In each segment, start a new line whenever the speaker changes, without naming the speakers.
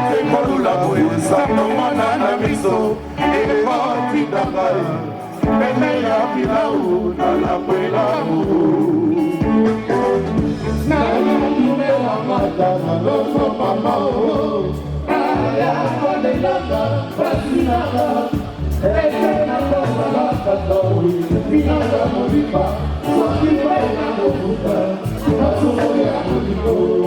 Sekolula boye sango mwana na miso Ekoti dakai Pene ya pilau na la kwela Nana yume la mata na loso mama Aya kone langa Prasinaka Eke na kosa la katori Pinaka moripa Sokipa na mokuta Masumo ya mojiko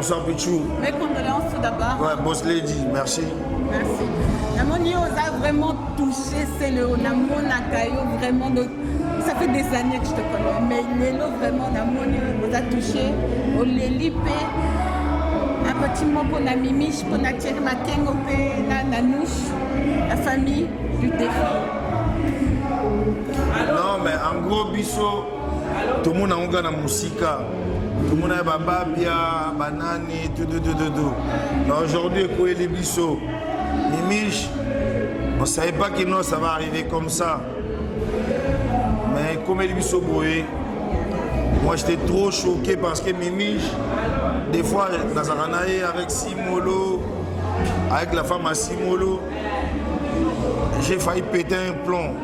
bonsoir Pichou.
Mes condoléances tout d'abord.
Ouais, Boss Lady, merci.
Merci. Namoni Oza vraiment touché, c'est le Namona Kayo vraiment de. Ça fait des années que je te connais, mais Lélo vraiment Namoni Oza touché, au Lélipé. Un petit mot pour la Mimiche, pour la Thierry Makengo, la Nanouche, la famille du défunt.
Non, mais en gros, biso, tout le monde a un gars dans la musique. Tout le monde a bababia, banani, tout. Aujourd'hui, quoi les biso, Mimiche, on ne savait pas que non, ça va arriver comme ça. Mais comme les biso boé, moi j'étais trop choqué parce que Mimiche, des fois, dans Zaranaï avec Simolo, avec la femme à Simolo, j'ai failli péter un plomb.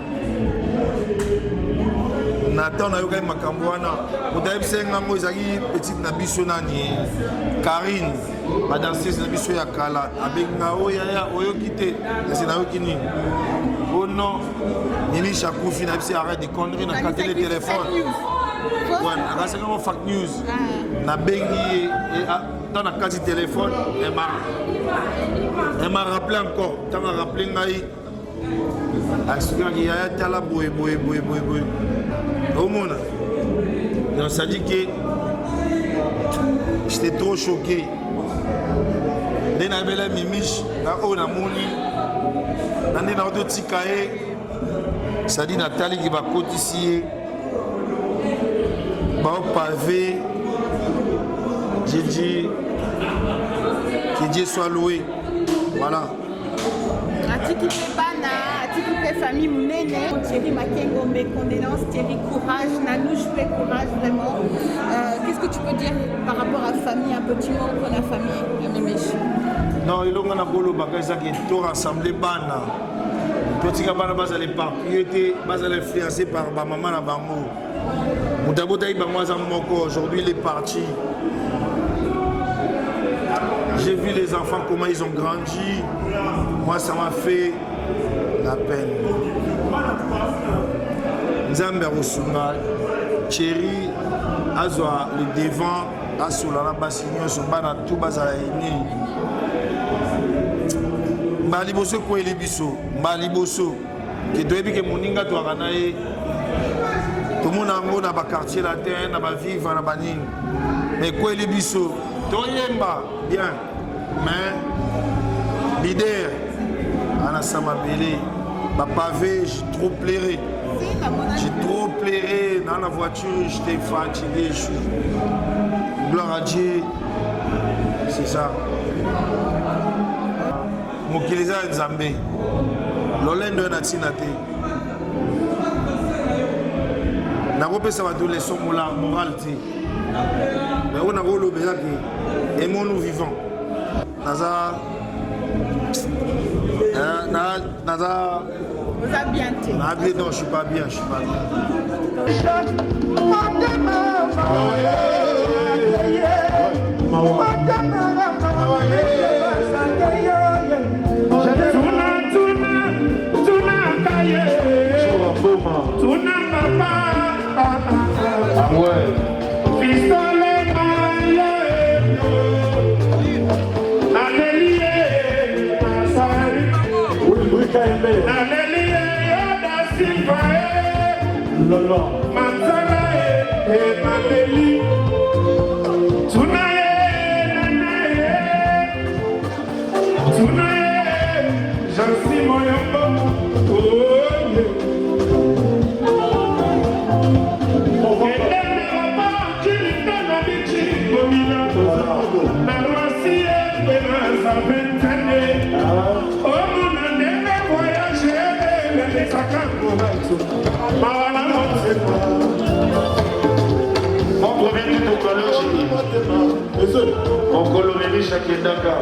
Nathan a eu ma cambouana. Vous avez vu que petite Nabiso Nani, Karine, ma danseuse Nabiso Yakala, avec Nao Yaya, Oyo Kite, c'est Nao Kini. Oh non, Nini Chakoufi, Nabiso arrête de conneries dans le téléphone. Ouais, c'est comme fake news. Na bengi dans la carte téléphone, elle m'a rappelé encore. Tant m'a rappelé Naï. Il y a tala boy. Au monde. Donc ça dit que j'étais trop choqué. Dès que j'ai Mimiche, on a moni. Dans les autres tikae, ça dit Nathalie qui va cotiser. Bon pavé, j'ai dit que Dieu soit loué. Voilà.
Atiki Bana, Atiki famille Mounéné, Thierry Makengo, mes condoléances, Thierry courage, Nanouche fait courage vraiment. Qu'est-ce que tu peux dire par rapport à la famille, un petit mot pour la famille de Mimiche?
Non, il y a un bolo bagage qui est tout rassemblé Bana. Petit Bana base à l'éparpillé, base à l'influencé par ma maman à Bango. Aujourd'hui il est parti. J'ai vu les enfants comment ils ont grandi. Moi ça m'a fait la peine. Nzambe Rosunga, Thierry, Azwa le devant, Asola Bassignon, Sobana tout Bazala Ini. Mbaliboso quoi les biso, Mbaliboso, qui doit être que Moninga doit ranaï. Tout le monde a un quartier latin, un vivre, un banine. Mais quoi les bisous? Tout bien. Mais, leader, Anna Samabele, ma pavé, j'ai trop pleuré. J'ai trop pleuré dans la voiture, j'étais fatigué. Gloire à Dieu. C'est ça. Mon Kilisa Nzambe. L'Olendo Natinate. Ça va donner leçons morales. Mais on a le béza qui aimons-nous vivants. Naza.
Vous avez bien été.
Non, je suis pas bien,
Ah ouais.
Pistolet maillé, Alléluia, Alléluia, Yoda Silvae, Mansala et Maléli, Tunaye, Nanaye, Tunaye, Jansi Moyombo, oh yeah.
On revient tout au colon, on colonie chaque Dakar.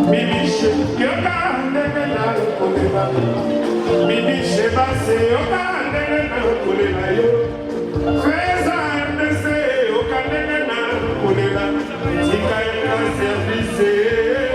Mimiche, Mimiche, service.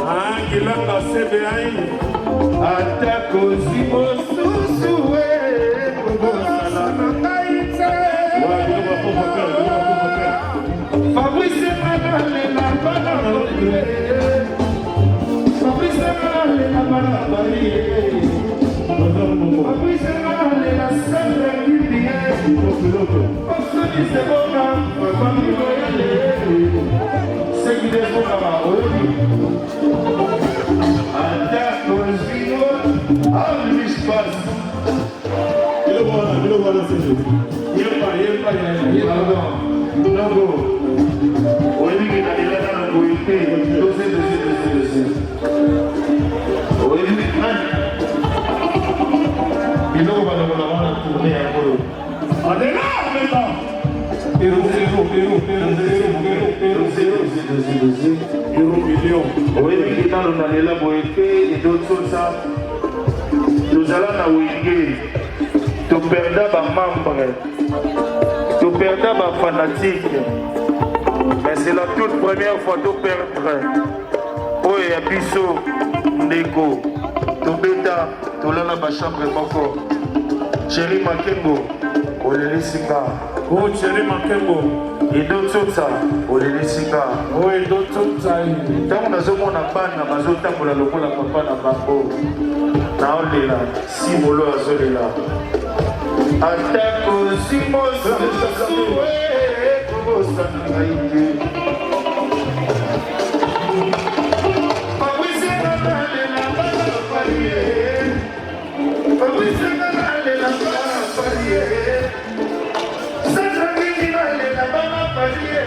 Angilanga CBI
atakozi mosusu kobosana na ngai te Fabrice Manalela bana Fabrice Manalela bana Fabrice Manalela sandra kibie Osoni sebona famille royale Segide bona ba oyi atakozi alvis pas
Bilo wala sese. Yepa.
Nago, oyebi ke nalelaka na boye te, dossier. Oyebi nani? Biloko balobona wana tourne yango.
Adela, Adela. Euro million.
Oyebi ke nalo nalela boye te, edososa. Tozala na wenge, toperda bamembre. Tu perdais ma fanatique, mais c'est la toute première fois que tu perdrais. Oh, et Abisso, Ndeko, tu bêta, tu l'as dans ma chambre encore. Chéri Makengo, Olele Singa.
Oh, Chéri Makengo.
Et d'autres ça, Olele Singa.
Oh, et d'autres ça.
Tant qu'on a ce qu'on a pas, on a besoin de temps la papa na bango. Na olela, si molo azolela. Atakozi mosusu kobosana ngai te Fabrice Manalela bana parie Fabrice Manalela bana parie Sandra Kini nalela bana parie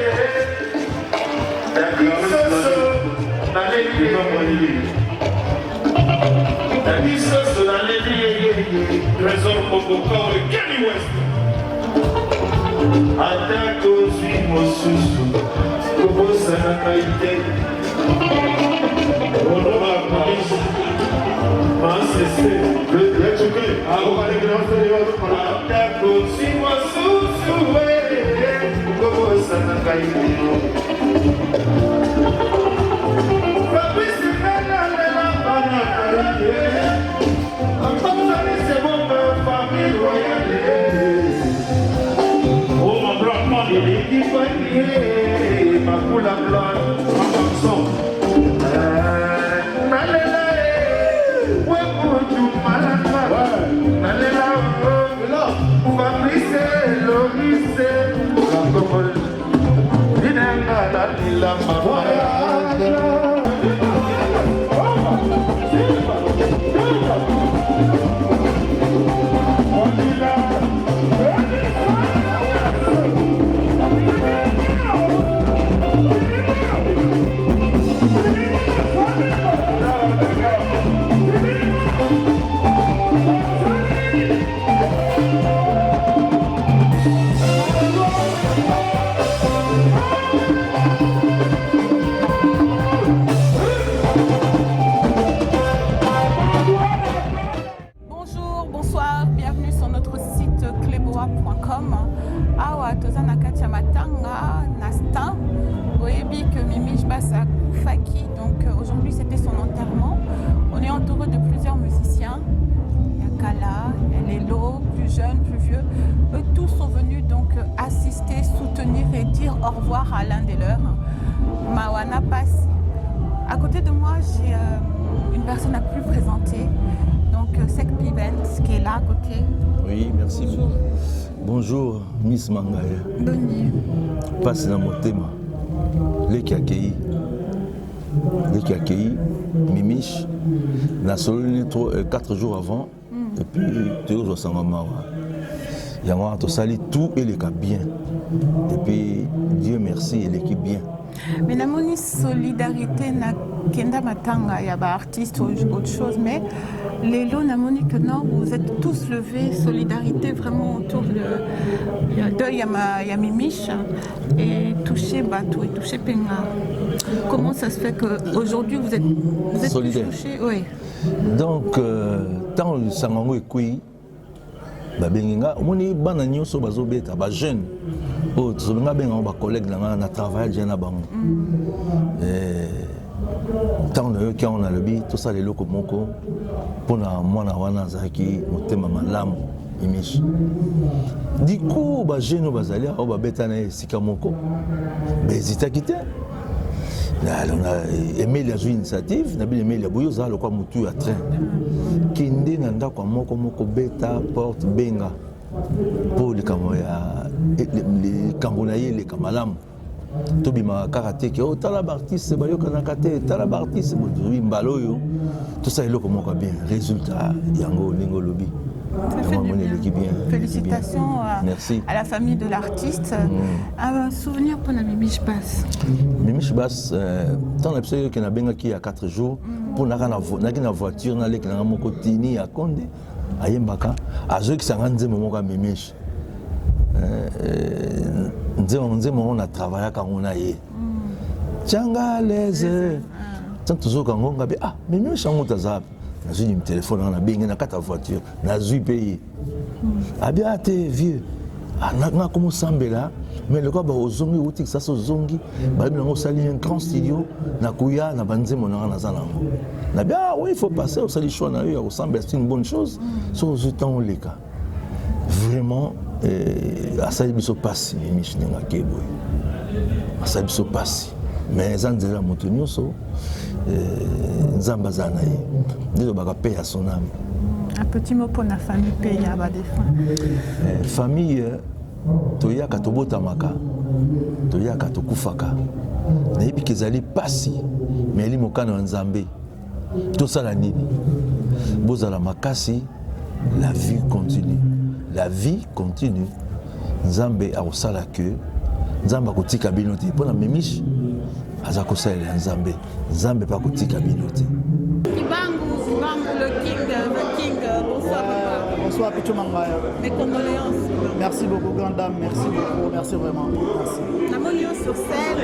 Nabisoso naleli
Trésor Mokoka et Kenny West.
atakozi mosusu kobosana ngai te atakozi mosusu kobosana ngai te Fabrice Manalela bana parie c'est bon famille royale
Oh, mon grand man.
il est qui fait ma coula blanche ma chanson nalela ouais pour tout malaka nalela Fabrice Loris la copole inenga la lila mama
Bonsoir, bienvenue sur notre site cleboa.com. Awa tozana katia matanga nasta boyebi que Mimi Jbasa Faki. Donc aujourd'hui c'était son enterrement. On est entouré de plusieurs musiciens. Il y a Kala, il y a Lelo, plus jeunes, plus vieux. Eux tous sont venus donc assister, soutenir et dire au revoir à l'un des leurs. Mawana Pass. À côté de moi j'ai une personne à plus présenter. Sek Pivens qui est là à côté.
Oui, merci. Bonjour, bonjour Miss Mangaya.
Bonne nuit.
Passe dans mon thème. Les qui accueillent Mimiche, la Solone 4 jours avant, et puis tu es sans maman. Il y a moi, tu salis tout et les cas bien. Et puis Dieu merci et l'équipe bien.
Mais la moni solidarité na kenda matanga y a ba artiste ou autre chose, mais les lots na moni que non, vous êtes tous levés, solidarité vraiment autour de y a Mimiche et touché Batou et touché Penga. Comment ça se fait qu'aujourd'hui vous êtes
solidaire.
Touché, oui.
Donc tant le sangango est quoi, ba benga, moni bana nyoso bazobeta ba jeune. Oh, tu sais, on a collègues dans travail, j'ai un banc. Tant qu'on a le but, tout ça, les locaux moko, pour moi, on a zaki, on t'aime ma lame, imiche. Du coup, bah, j'ai nos basalia, on va bétaner sikamoko. Mais ils étaient quittés. On a aimé les initiatives, on a aimé les bouillots, le quoi moutou à train. Kinde nanda kwa moko beta porte benga pour les Camerounais, les Kamalam. Tobi ma karaté qui est tala bartiste c'est bayo kanakate tala bartiste c'est mbaloyo tout ça est là comment bien résultat yango ningo lobby.
Félicitations à la famille de l'artiste. Un souvenir pour la Mimiche Basse.
Mimiche Basse, tant l'absolu qu'il y a bien qui a 4 jours pour la voiture na lek na moko tini à Condé à Yembaka à ceux qui sont rendus moment à Mimiche. On a travaillé quand on a eu. Tchanga les tant toujours quand on a ah mais nous sommes au Tazap. J'ai eu un téléphone on a bien na quatre voiture na zui pays. Ah bien t'es vieux. Ah na comment semble là mais le quoi ba ozongi outik ça ozongi ba bien on sali un grand studio na kuya na banze monanga na zalango. Na bien oui il faut passer au sali choix na eu ressemble c'est une bonne chose so temps les cas. Vraiment asali biso pasi Mimiche ninga keboy asali biso pasi mais zanzela moto nyonso nzamba zana ye ndio baka paix à son âme.
Un petit mot pour la famille paix à bas défunt.
Famille toyaka tobotamaka toyaka tokufaka nayebi kezali pasi mais eli mokano ya nzambe tosala nini bozala makasi la vie continue. La vie continue. Nzambe a osala que Nzambe akotika bino te. Pona Mimiche aza kosala Nzambe. Nzambe pa kotika bino te.
Kibangu, le king, bonsoir papa.
Bonsoir Pichou Mangaya.
Mes condoléances.
Merci beaucoup grande dame, merci beaucoup, merci vraiment. Merci.
La monio sur scène,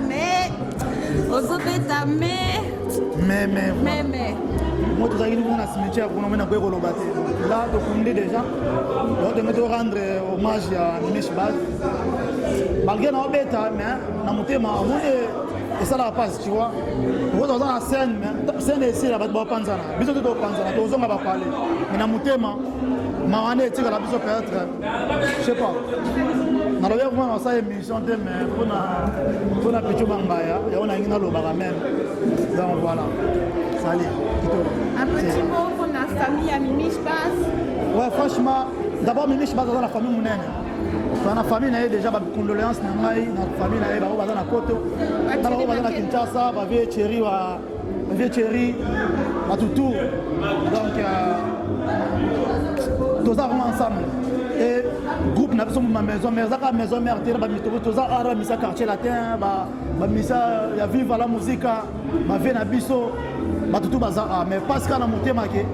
mais.
Moi, tout ça, il y a un cimetière pour nous mettre là, donc déjà, donc de rendre hommage à Mimiche Basse. Malgré nos bêtes, mais dans mon thème, et ça la passe, tu vois. Vous dans la scène, mais scène ici, la bête panzana. Bisous de panzana, tous on va parler. Mais dans mon thème, ma année, tu vas la bisous peut-être, je sais pas. Dans le vraiment ça émission mais pour la Pichou Mangaya, et on a une autre même. Donc voilà. Salut.
Un petit mot pour la famille à Mimiche Basse.
Ouais, franchement, d'abord Mimiche Basse dans la famille Mounene. Dans la famille, il y a déjà des condoléances dans la famille, il y a des Koto, dans la Kinshasa, il y a Thierry, Toutou. Donc, tous vraiment ensemble. Et le groupe n'a pas ma maison, mais la maison mère, tous les quartier latin, il y a vivre la musique, il y a biso. Toutou bazar, mais parce qu'on a monté maqué,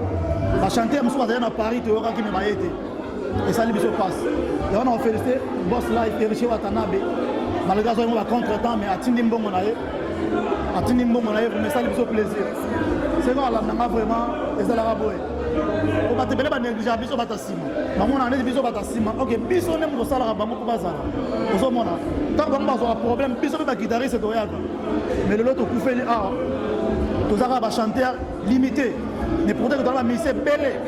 chanter à Paris, tu auras qui me maillé. Et ça, se passe. Et on a félicité Boss Life et Richie Watanabe. Malgré ça, on va contre-temps, mais à Tindimbo, on a eu. À Tindimbo, on a eu, mais ça, il plaisir. C'est quoi, là, on a vraiment, et ça, la raboué. On va te faire des négligeables, biso batasima. Maman, on a des biso batasima. Ok, biso, on aime le salaire, on va bazar. Aux hommes, tant qu'on a un problème, biso, on va guitarer, c'est doyal. Mais le lot, on peut faire ah. Tous arabes à chanter limité. Mais pourtant, dans la mission, belle.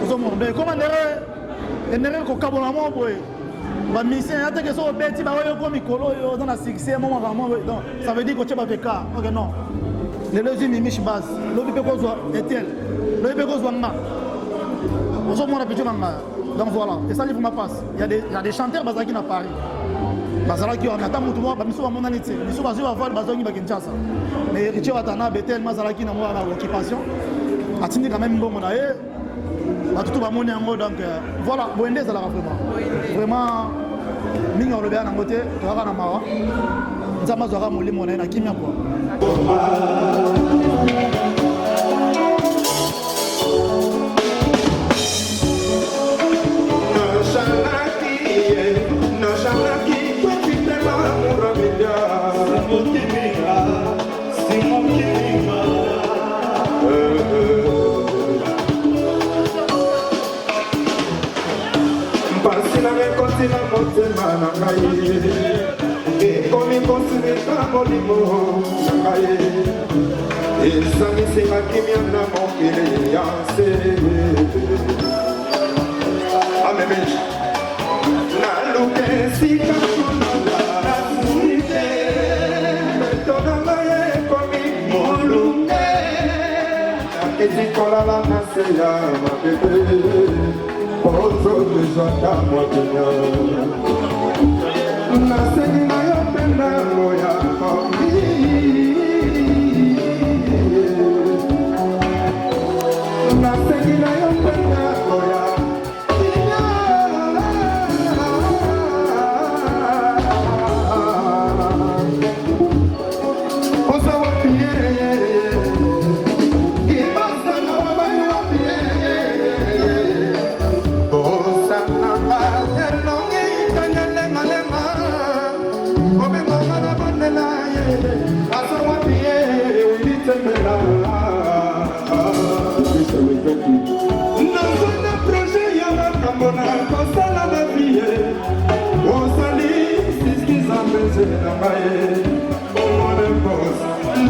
Aux hommes, mais comment on est ko kabona mo boy ba mission ata ke so beti ba yo ko mikolo yo dans la succès mo vraiment donc ça veut dire que tu vas faire OK non les lezi Mimiche Basse lo bi ko zo etel lo bi ko zo nga ozo mo na petit nga donc voilà et ça livre ma passe il y a des chanteurs bazaki na Paris bazalaki on attend mutu mo ba miso ba mona nite miso ba zo ba vol bazongi ba Kinshasa mais Richie Watanabe tel mazalaki na mo na occupation atindi quand même bon na e tout va monter en mode donc voilà Boendé ça la vraiment minga le bien en côté tu vas na mawa nzama zora molimo na kimia quoi
Passina me continua motema
ekomi kosilika molimo na ngai esangisika kimia na mokili ya nse amemeji naluka esika konanga nasite tonanga ye ekomi molunge naketikolala na se ya mabebe ozobezwaka mwakenya nasengi na yo penda moya komi nasengi na yo penda moya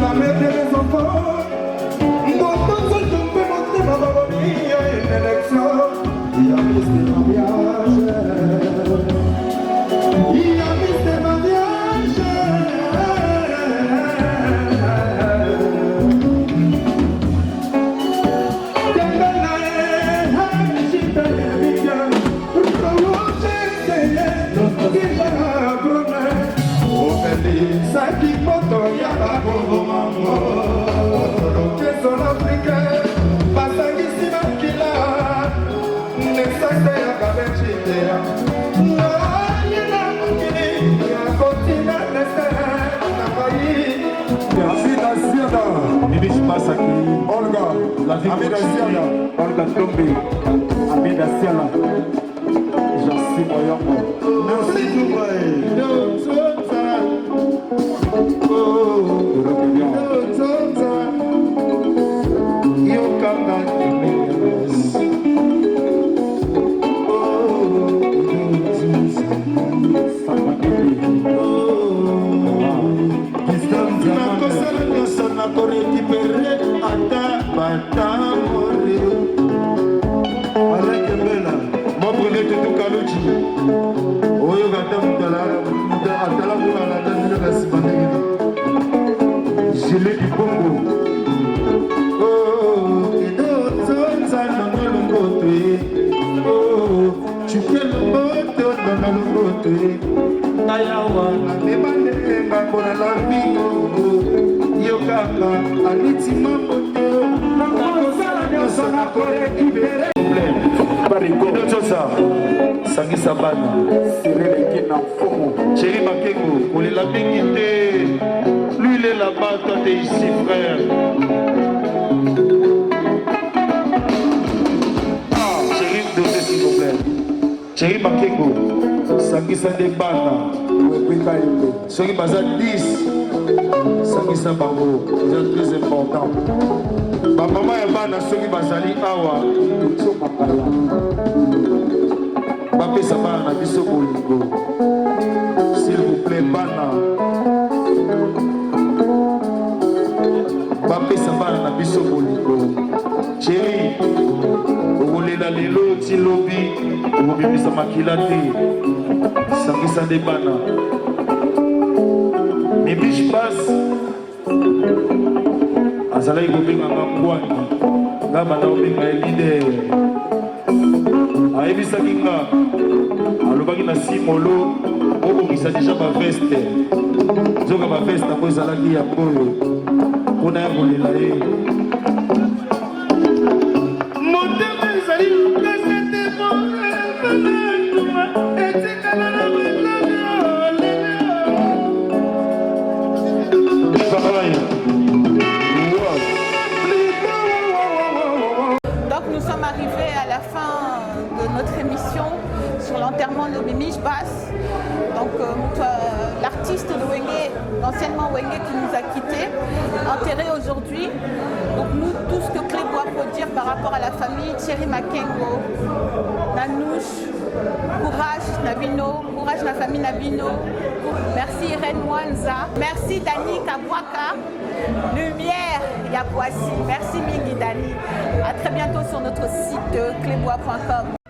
la mère des enfants, pourtant seul tomber mon thème avant il y a une élection, il y a mis des mariages, il y a mis des mariages. Saki poto ya bakongo mango Keson Afrika Basangisi makila Nesase ya kabechite Na yena mukini Ya kontina nese Na fayi
Amida Siada Mimish Masaki
Olga
Amida Siada Olga Tombe Amida Siada Jansi Moyongo
Merci Dubaï
Sangisa bana Chéri Makengo, on est la dignité. Lui il est là-bas, toi t'es ici frère. Chéri, dosez s'il vous plaît. Chéri Makengo, Sangisa de bana Chéri Baza 10 Sangisa bango, c'est très important. Ma maman et bana Chéri Bazali awa Bapesa bana biso bolingo. S'il vous plaît bana. Bapesa bana biso bolingo. Chéri, okolela lelo ti lobi, okobimisa makila te. Sangisa de bana. Mimish passe. Azalaki kobenga nga mbwangi. Nga bana obenga leader. Ayebisaki nga alobaki na simolo obongisa deja baveste nzoka baveste yango ezalaki ya boyo mpona ya kolela ye motema ezali lukasetemoefanatuma etikala na
Donc nous sommes arrivés à la fin de notre émission sur l'enterrement de Mimish Bass. Donc l'artiste de Wenge, anciennement Wenge qui nous a quittés, enterré aujourd'hui. Donc nous, tout ce que Clébois peut dire par rapport à la famille, Thierry Makengo, Nanouche, courage, Nabino, courage la famille Nabino. Merci Irène Mwanza. Merci Dani Kabwaka. Lumière Yapoissi. Merci Mingi Dani. À très bientôt sur notre site clébois.com.